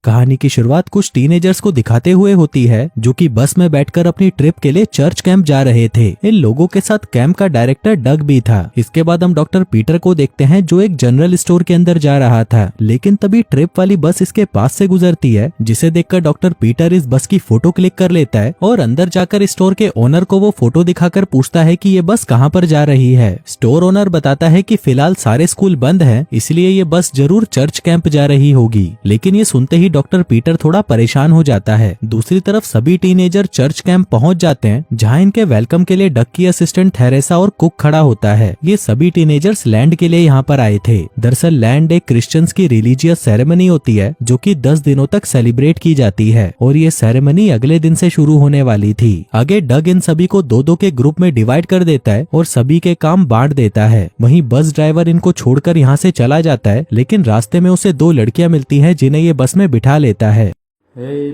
कहानी की शुरुआत कुछ टीनेजर्स को दिखाते हुए होती है जो कि बस में बैठकर अपनी ट्रिप के लिए चर्च कैंप जा रहे थे। इन लोगों के साथ कैंप का डायरेक्टर डग भी था। इसके बाद हम डॉक्टर पीटर को देखते हैं जो एक जनरल स्टोर के अंदर जा रहा था, लेकिन तभी ट्रिप वाली बस इसके पास से गुजरती है, जिसे देखकर डॉक्टर पीटर इस बस की फोटो क्लिक कर लेता है और अंदर जाकर स्टोर के ओनर को वो फोटो दिखाकर पूछता है कि ये बस कहाँ पर जा रही है। स्टोर ओनर बताता है कि फिलहाल सारे स्कूल बंद हैं, इसलिए ये बस जरूर चर्च कैंप जा रही होगी। लेकिन ये सुनते ही डॉक्टर पीटर थोड़ा परेशान हो जाता है। दूसरी तरफ सभी टीनेजर चर्च कैंप पहुंच जाते हैं, जहां इनके वेलकम के लिए डक की असिस्टेंट थेरेसा और कुक खड़ा होता है। ये सभी टीनेजर्स लैंड के लिए यहाँ पर आए थे। दरअसल लैंड एक क्रिश्चियंस की रिलीजियस सेरेमनी होती है जो कि 10 दिनों तक सेलिब्रेट की जाती है और ये सेरेमनी अगले दिन से शुरू होने वाली थी। आगे डग इन सभी को दो दो के ग्रुप में डिवाइड कर देता है और सभी के काम बांट देता है। वहीं बस ड्राइवर इनको छोड़कर यहाँ से चला जाता है, लेकिन रास्ते में उसे 2 लड़कियां मिलती हैं जिन्हें ये बस में बिठा लेता है।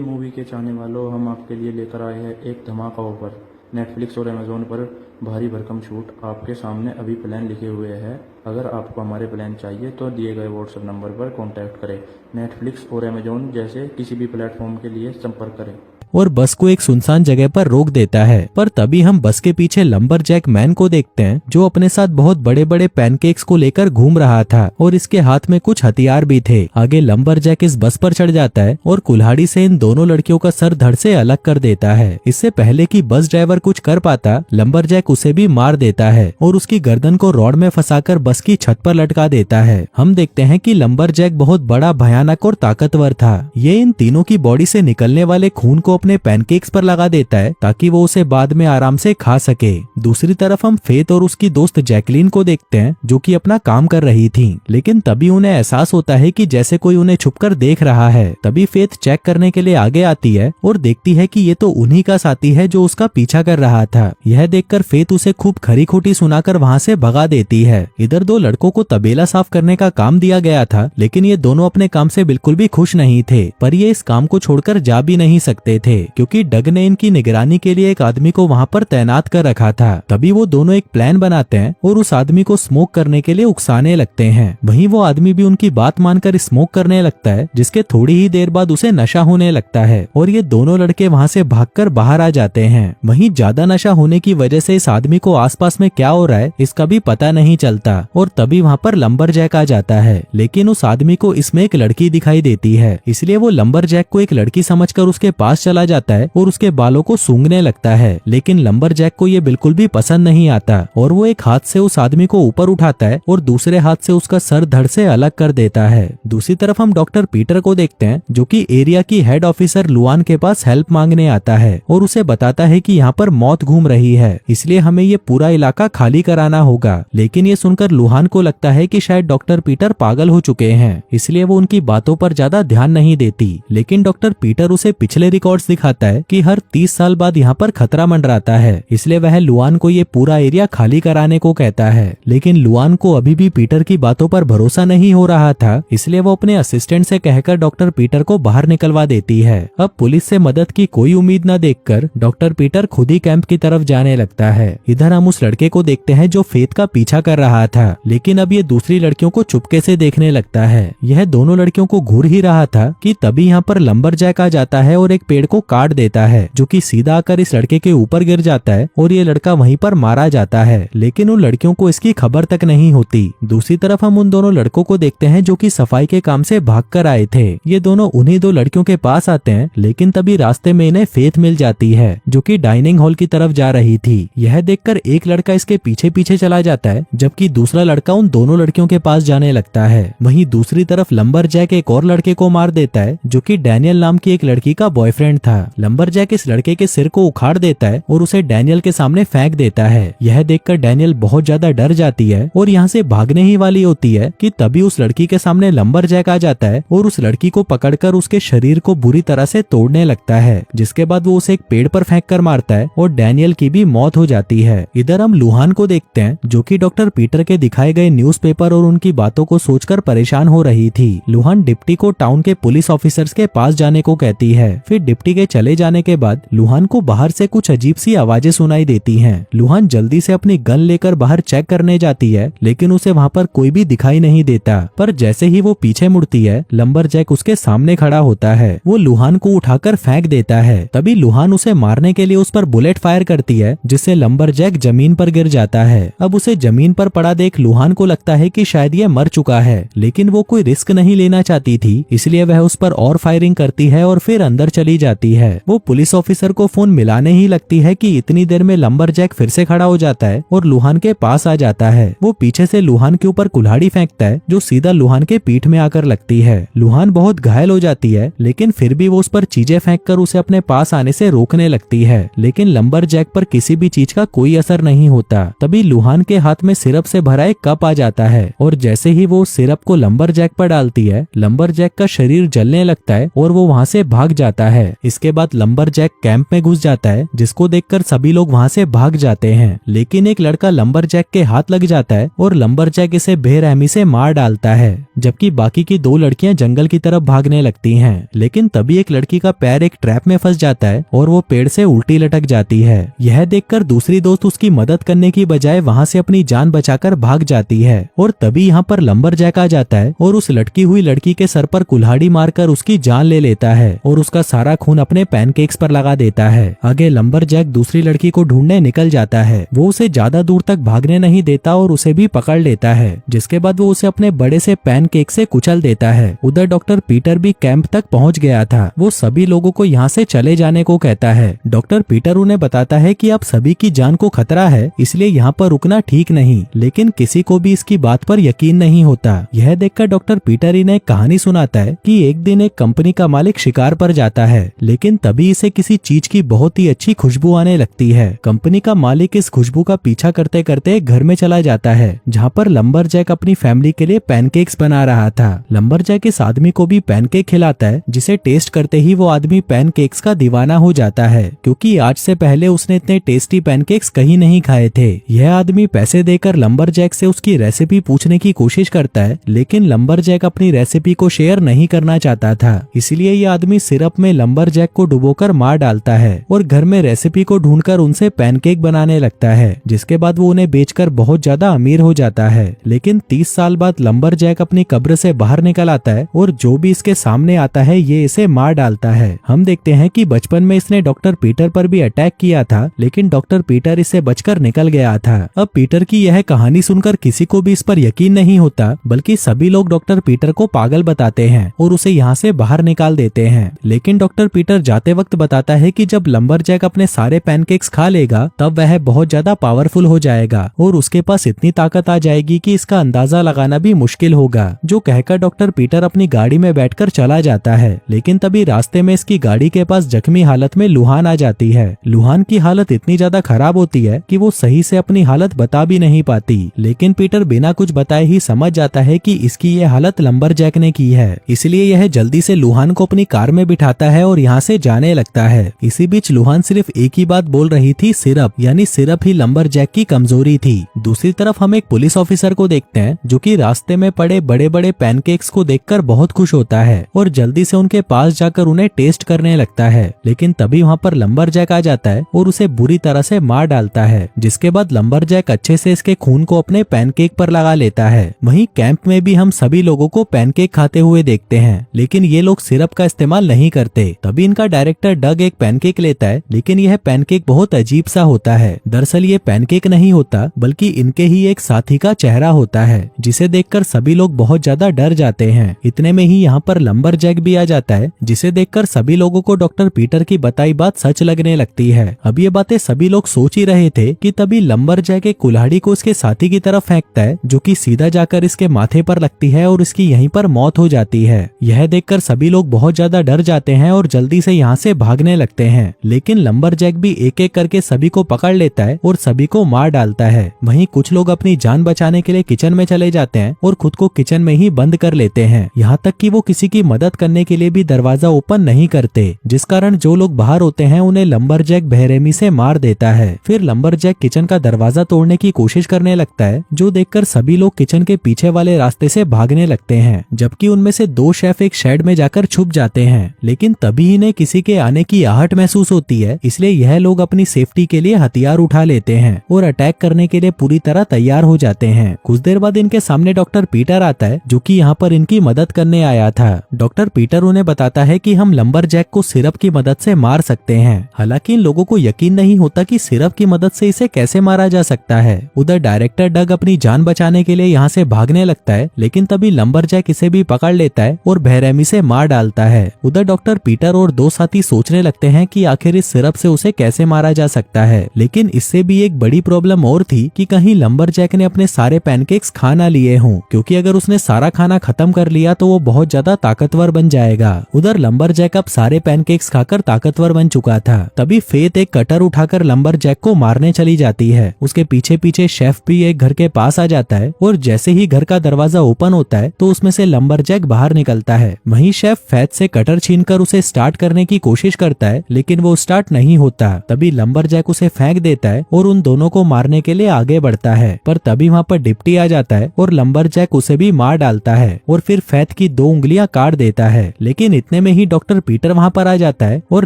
मूवी के चाहने वालों, हम आपके लिए लेकर आए हैं एक धमाका ऑफर। नेटफ्लिक्स और अमेजोन पर भारी भरकम छूट आपके सामने अभी प्लान लिखे हुए हैं। अगर आपको हमारे प्लान चाहिए तो दिए गए व्हाट्सएप नंबर पर कांटेक्ट करें। नेटफ्लिक्स और अमेजोन जैसे किसी भी प्लेटफॉर्म के लिए संपर्क करें। और बस को एक सुनसान जगह पर रोक देता है। पर तभी हम बस के पीछे लंबरजैक मैन को देखते हैं जो अपने साथ बहुत बड़े बड़े पैनकेक्स को लेकर घूम रहा था और इसके हाथ में कुछ हथियार भी थे। आगे लंबरजैक इस बस पर चढ़ जाता है और कुल्हाड़ी से इन दोनों लड़कियों का सर धड़ से अलग कर देता है। इससे पहले कि बस ड्राइवर कुछ कर पाता, लंबरजैक उसे भी मार देता है और उसकी गर्दन को रॉड में फंसाकर बस की छत पर लटका देता है। हम देखते हैं कि लंबरजैक बहुत बड़ा, भयानक और ताकतवर था। ये इन तीनों की बॉडी से निकलने वाले खून को अपने पैनकेक्स पर लगा देता है ताकि वो उसे बाद में आराम से खा सके। दूसरी तरफ हम फेथ और उसकी दोस्त जैकलीन को देखते हैं जो कि अपना काम कर रही थी, लेकिन तभी उन्हें एहसास होता है कि जैसे कोई उन्हें छुपकर देख रहा है। तभी फेथ चेक करने के लिए आगे आती है और देखती है कि ये तो उन्हीं का साथी है जो उसका पीछा कर रहा था। यह देखकर फेथ उसे खूब खरी खोटी सुनाकर वहाँ से भगा देती है। इधर 2 लड़कों को तबेला साफ करने का काम दिया गया था, लेकिन ये दोनों अपने काम से बिल्कुल भी खुश नहीं थे। पर ये इस काम को छोड़कर जा भी नहीं सकते थे क्योंकि डग ने इनकी निगरानी के लिए एक आदमी को वहाँ पर तैनात कर रखा था। तभी वो दोनों एक प्लान बनाते हैं और उस आदमी को स्मोक करने के लिए उकसाने लगते हैं। वहीं वो आदमी भी उनकी बात मानकर स्मोक करने लगता है, जिसके थोड़ी ही देर बाद उसे नशा होने लगता है और ये दोनों लड़के वहाँ से भागकर बाहर आ जाते हैं। वहीं ज्यादा नशा होने की वजह से इस आदमी को आसपास में क्या हो रहा है इसका भी पता नहीं चलता और तभी वहाँ पर लंबरजैक आ जाता है। लेकिन उस आदमी को इसमें एक लड़की दिखाई देती है, इसलिए वो लंबरजैक को एक लड़की समझकर उसके पास चला जाता है और उसके बालों को सूंघने लगता है। लेकिन लंबरजैक को ये बिल्कुल भी पसंद नहीं आता और वो एक हाथ से उस आदमी को ऊपर उठाता है और दूसरे हाथ से उसका सर धड़ से अलग कर देता है। दूसरी तरफ हम डॉक्टर पीटर को देखते हैं जो कि एरिया की हेड ऑफिसर लुआन के पास हेल्प मांगने आता है और उसे बताता है कि यहाँ पर मौत घूम रही है, इसलिए हमें ये पूरा इलाका खाली कराना होगा। लेकिन ये सुनकर लुहान को लगता है कि शायद डॉक्टर पीटर पागल हो चुके हैं, इसलिए वो उनकी बातों पर ज्यादा ध्यान नहीं देती। लेकिन डॉक्टर पीटर उसे पिछले रिकॉर्ड्स दिखाता है कि हर 30 साल बाद यहाँ पर खतरा मंडराता है, इसलिए वह लुआन को ये पूरा एरिया खाली कराने को कहता है। लेकिन लुआन को अभी भी पीटर की बातों पर भरोसा नहीं हो रहा था, इसलिए वो अपने असिस्टेंट से कहकर डॉक्टर पीटर को बाहर निकलवा देती है। अब पुलिस से मदद की कोई उम्मीद न देखकर डॉक्टर पीटर खुद ही कैंप की तरफ जाने लगता है। इधर हम उस लड़के को देखते हैं जो फेथ का पीछा कर रहा था, लेकिन अब ये दूसरी लड़कियों को चुपके से देखने लगता है। यह दोनों लड़कियों को घूर ही रहा था कि तभी यहाँ पर लंबरजैक आ जाता है और एक पेड़ को काट देता है, जो कि सीधा आकर इस लड़के के ऊपर गिर जाता है और ये लड़का वहीं पर मारा जाता है। लेकिन उन लड़कियों को इसकी खबर तक नहीं होती। दूसरी तरफ हम उन दोनों लड़कों को देखते हैं जो कि सफाई के काम से भागकर आए थे। ये दोनों उन्हीं 2 लड़कियों के पास आते हैं, लेकिन तभी रास्ते में इन्हें फेथ मिल जाती है जो कि डाइनिंग हॉल की तरफ जा रही थी। यह देखकर एक लड़का इसके पीछे पीछे चला जाता है, जबकि दूसरा लड़का उन दोनों लड़कियों के पास जाने लगता है। वहीं दूसरी तरफ लंबरजैक एक और लड़के को मार देता है जो कि डैनियल नाम की एक लड़की का बॉयफ्रेंड था। लंबरजैक इस लड़के के सिर को उखाड़ देता है और उसे डैनियल के सामने फेंक देता है। यह देखकर डैनियल बहुत ज्यादा डर जाती है और यहाँ से भागने ही वाली होती है कि तभी उस लड़की के सामने लंबरजैक आ जाता है और उस लड़की को पकड़कर उसके शरीर को बुरी तरह से तोड़ने लगता है, जिसके बाद वो उसे एक पेड़ पर फेंक कर मारता है और डैनियल की भी मौत हो जाती है। इधर हम लुहान को देखते हैं जो कि डॉक्टर पीटर के दिखाए गए न्यूज़पेपर और उनकी बातों को सोचकर परेशान हो रही थी। लुहान डिप्टी को टाउन के पुलिस ऑफिसर्स के पास जाने को कहती है। फिर डिप्टी सिक्योरिटी के चले जाने के बाद लुहान को बाहर से कुछ अजीब सी आवाजें सुनाई देती हैं। लुहान जल्दी से अपनी गन लेकर बाहर चेक करने जाती है, लेकिन उसे वहाँ पर कोई भी दिखाई नहीं देता। पर जैसे ही वो पीछे मुड़ती है, लंबरजैक उसके सामने खड़ा होता है। वो लुहान को उठाकर फेंक देता है। तभी लुहान उसे मारने के लिए उस पर बुलेट फायर करती है, जिससे लंबरजैक जमीन पर गिर जाता है। अब उसे जमीन पर पड़ा देख लुहान को लगता है कि शायद ये मर चुका है, लेकिन वो कोई रिस्क नहीं लेना चाहती थी, इसलिए वह उस पर और फायरिंग करती है और फिर अंदर चली जाती है। वो पुलिस ऑफिसर को फोन मिलाने ही लगती है कि इतनी देर में लंबरजैक फिर से खड़ा हो जाता है और लुहान के पास आ जाता है। वो पीछे से लुहान के ऊपर कुल्हाड़ी फेंकता है, जो सीधा लुहान के पीठ में आकर लगती है। लुहान बहुत घायल हो जाती है, लेकिन फिर भी वो उस पर चीजें फेंककर उसे अपने पास आने से रोकने लगती है, लेकिन लंबरजैक पर किसी भी चीज का कोई असर नहीं होता। तभी लुहान के हाथ में सिरप से भरा एक कप आ जाता है और जैसे ही वो सिरप को लंबरजैक पर डालती है, लंबरजैक का शरीर जलने लगता है और वो वहाँ से भाग जाता है। इसके बाद लंबरजैक कैंप में घुस जाता है, जिसको देखकर सभी लोग वहाँ से भाग जाते हैं, लेकिन एक लड़का लंबरजैक के हाथ लग जाता है और लंबरजैक इसे बेरहमी से मार डालता है, जबकि बाकी की दो लड़कियां जंगल की तरफ भागने लगती हैं। लेकिन तभी एक लड़की का पैर एक ट्रैप में फंस जाता है और वो पेड़ से उल्टी लटक जाती है। यह देखकर दूसरी दोस्त उसकी मदद करने की बजाय वहाँ से अपनी जान बचाकर भाग जाती है और तभी यहाँ पर लंबरजैक आ जाता है और उस लटकी हुई लड़की के सर पर कुल्हाड़ी मारकर उसकी जान ले लेता है और उसका सारा खून अपने पैनकेक्स पर लगा देता है। आगे लंबरजैक दूसरी लड़की को ढूंढने निकल जाता है। वो उसे ज्यादा दूर तक भागने नहीं देता और उसे भी पकड़ लेता है, जिसके बाद वो उसे अपने बड़े से पैनकेक से कुचल देता है। उधर डॉक्टर पीटर भी कैंप तक पहुंच गया था। वो सभी लोगों को यहाँ से चले जाने को कहता है। डॉक्टर पीटर उन्हें बताता है कि आप सभी की जान को खतरा है, इसलिए यहाँ पर रुकना ठीक नहीं, लेकिन किसी को भी इसकी बात पर यकीन नहीं होता। यह देखकर डॉक्टर पीटर इन्हें कहानी सुनाता है कि एक दिन एक कंपनी का मालिक शिकार पर जाता है, लेकिन तभी इसे किसी चीज की बहुत ही अच्छी खुशबू आने लगती है। कंपनी का मालिक इस खुशबू का पीछा करते करते घर में चला जाता है, जहाँ पर लंबरजैक अपनी फैमिली के लिए पैनकेक्स बना रहा था। लंबरजैक इस आदमी को भी पैनकेक खिलाता है, जिसे टेस्ट करते ही वो आदमी पैनकेक्स का दीवाना हो जाता है, क्योंकि आज से पहले उसने इतने टेस्टी पैनकेक्स कहीं नहीं खाए थे। यह आदमी पैसे देकर लंबरजैक से उसकी रेसिपी पूछने की कोशिश करता है, लेकिन लंबरजैक अपनी रेसिपी को शेयर नहीं करना चाहता था, इसलिए यह आदमी सिरप में लंबरजैक को डुबोकर मार डालता है और घर में रेसिपी को ढूंढकर उनसे पैनकेक बनाने लगता है, जिसके बाद वो उन्हें बेचकर बहुत ज्यादा अमीर हो जाता है। लेकिन 30 साल बाद लंबरजैक अपनी कब्र से बाहर निकल आता है और जो भी इसके सामने आता है ये इसे मार डालता है। हम देखते हैं कि बचपन में इसने डॉक्टर पीटर पर भी अटैक किया था, लेकिन डॉक्टर पीटर इससे बचकर निकल गया था। अब पीटर की यह कहानी सुनकर किसी को भी इस पर यकीन नहीं होता, बल्कि सभी लोग डॉक्टर पीटर को पागल बताते हैं और उसे यहाँ से बाहर निकाल देते हैं। लेकिन डॉक्टर पीटर जाते वक्त बताता है कि जब लंबरजैक अपने सारे पैनकेक्स खा लेगा तब वह बहुत ज्यादा पावरफुल हो जाएगा और उसके पास इतनी ताकत आ जाएगी कि इसका अंदाजा लगाना भी मुश्किल होगा। जो कहकर डॉक्टर पीटर अपनी गाड़ी में बैठकर चला जाता है, लेकिन तभी रास्ते में इसकी गाड़ी के पास जख्मी हालत में लुहान आ जाती है। लुहान की हालत इतनी ज्यादा खराब होती है कि वो सही से अपनी हालत बता भी नहीं पाती, लेकिन पीटर बिना कुछ बताए ही समझ जाता है कि इसकी ये हालत लंबरजैक ने की है, इसलिए यह जल्दी से लुहान को अपनी कार में बिठाता है और यहाँ से जाने लगता है। इसी बीच लुहान सिर्फ एक ही बात बोल रही थी, सिरप, यानी सिरप ही लंबरजैक की कमजोरी थी। दूसरी तरफ हम एक पुलिस ऑफिसर को देखते हैं, जो कि रास्ते में पड़े बड़े बड़े पैनकेक्स को देखकर बहुत खुश होता है और जल्दी से उनके पास जाकर उन्हें टेस्ट करने लगता है। लेकिन तभी वहाँ पर लंबरजैक आ जाता है और उसे बुरी तरह से मार डालता है, जिसके बाद लंबरजैक अच्छे से इसके खून को अपने पैनकेक पर लगा लेता है। वहीं कैंप में भी हम सभी लोगों को पैनकेक खाते हुए देखते हैं, लेकिन ये लोग सिरप का इस्तेमाल नहीं करते। तभी इनका डायरेक्टर डग एक पैनकेक लेता है, लेकिन यह पैनकेक बहुत अजीब सा होता है। दरअसल ये पैनकेक नहीं होता, बल्कि इनके ही एक साथी का चेहरा होता है, जिसे देखकर सभी लोग बहुत ज्यादा डर जाते हैं। इतने में ही यहाँ पर लंबरजैक भी आ जाता है, जिसे देखकर सभी लोगों को डॉक्टर पीटर की बताई बात सच लगने लगती है। अब ये बातें सभी लोग सोच ही रहे थे कि तभी लंबरजैक एक कुल्हाड़ी को इसके साथी की तरफ फेंकता है, जो कि सीधा जाकर इसके माथे पर लगती है और इसकी यहीं पर मौत हो जाती है। यह देखकर सभी लोग बहुत ज्यादा डर जाते हैं और जल्दी से यहाँ से भागने लगते हैं, लेकिन लंबरजैक भी एक एक करके सभी को पकड़ लेता है और सभी को मार डालता है। वहीं कुछ लोग अपनी जान बचाने के लिए किचन में चले जाते हैं और खुद को किचन में ही बंद कर लेते हैं, यहाँ तक कि वो किसी की मदद करने के लिए भी दरवाजा ओपन नहीं करते, जिस कारण जो लोग बाहर होते हैं उन्हें लंबरजैक बेरहमी से मार देता है। फिर लंबरजैक किचन का दरवाजा तोड़ने की कोशिश करने लगता है, जो देखकर सभी लोग किचन के पीछे वाले रास्ते से भागने लगते हैं, जबकि उनमें से 2 शेफ एक शेड में जाकर छुप जाते हैं। लेकिन तभी इन इन्हें किसी के आने की आहट महसूस होती है, इसलिए यह लोग अपनी सेफ्टी के लिए हथियार उठा लेते हैं और अटैक करने के लिए पूरी तरह तैयार हो जाते हैं। कुछ देर बाद इनके सामने डॉक्टर पीटर आता है, जो कि यहाँ पर इनकी मदद करने आया था। डॉक्टर पीटर उन्हें बताता है कि हम लंबरजैक को सिरप की मदद से मार सकते हैं। हालांकि इन लोगों को यकीन नहीं होता कि सिरप की मदद से इसे कैसे मारा जा सकता है। उधर डायरेक्टर डग अपनी जान बचाने के लिए यहाँ से भागने लगता है, लेकिन तभी लंबरजैक इसे भी पकड़ लेता है और बेरहमी से मार डालता है। उधर डॉक्टर पीटर और दो साथी सोचने लगते हैं कि आखिर इस सिरप से उसे कैसे मारा जा सकता है, लेकिन इससे भी एक बड़ी प्रॉब्लम और थी कि कहीं लंबरजैक ने अपने सारे पैनकेक्स खा ना लिए हों, क्योंकि अगर उसने सारा खाना खत्म कर लिया तो वो बहुत ज्यादा ताकतवर बन जाएगा। उधर लंबरजैक अब सारे पैनकेक्स खाकर ताकतवर बन चुका था। तभी फेथ एक कटर उठाकर लंबरजैक को मारने चली जाती है। उसके पीछे पीछे शेफ भी एक घर के पास आ जाता है और जैसे ही घर का दरवाजा ओपन होता है तो उसमें से लंबरजैक बाहर निकलता है। वहीं शेफ फेथ से कटर छीनकर उसे स्टार्ट करने की कोशिश करता है, लेकिन वो स्टार्ट नहीं होता। तभी लंबरजैक उसे फेंक देता है और उन दोनों को मारने के लिए आगे बढ़ता है, पर तभी वहाँ पर डिप्टी आ जाता है और लंबरजैक उसे भी मार डालता है और फिर फेथ की 2 उंगलियां काट देता है। लेकिन इतने में ही डॉक्टर पीटर वहाँ पर आ जाता है और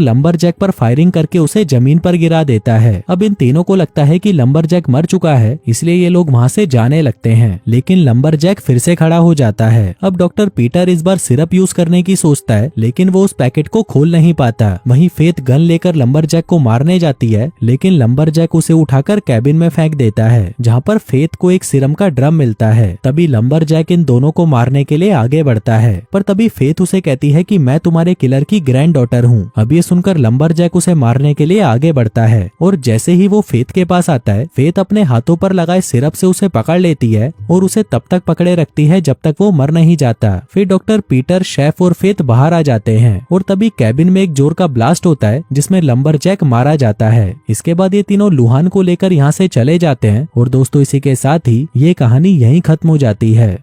लंबरजैक पर फायरिंग करके उसे जमीन पर गिरा देता है। अब इन तीनों को लगता है कि लंबरजैक मर चुका है, इसलिए ये लोग वहाँ से जाने लगते हैं, लेकिन लंबरजैक फिर से खड़ा हो जाता है। अब डॉक्टर पीटर इस बार सिरप यूज करने की सोचता है, लेकिन वो उस पैकेट को खोल नहीं पाता। वहीं फेथ गन लेकर लंबरजैक को मारने जाती है, लेकिन लंबरजैक उसे उठाकर कैबिन में फेंक देता है, जहाँ पर फेथ को एक सीरम का ड्रम मिलता है। तभी लंबरजैक इन दोनों को मारने के लिए आगे बढ़ता है, पर तभी फेथ उसे कहती है कि मैं तुम्हारे किलर की ग्रैंड डॉटर हूँ। अब ये सुनकर लंबरजैक उसे मारने के लिए आगे बढ़ता है और जैसे ही वो फेथ के पास आता है, फेथ अपने हाथों पर लगाए सिरप से उसे पकड़ लेती है और उसे तब तक पकड़े रखती है जब तक वो मर नहीं जाता। फिर डॉक्टर पीटर, शेफ और फेथ बाहर आ जाते हैं और तभी कैबिन में एक जोर का ब्लास्ट होता है जिसमें लंबरजैक मारा जाता है। इसके बाद ये तीनों लुहान को लेकर यहाँ से चले जाते हैं और दोस्तों इसी के साथ ही ये कहानी यहीं खत्म हो जाती है।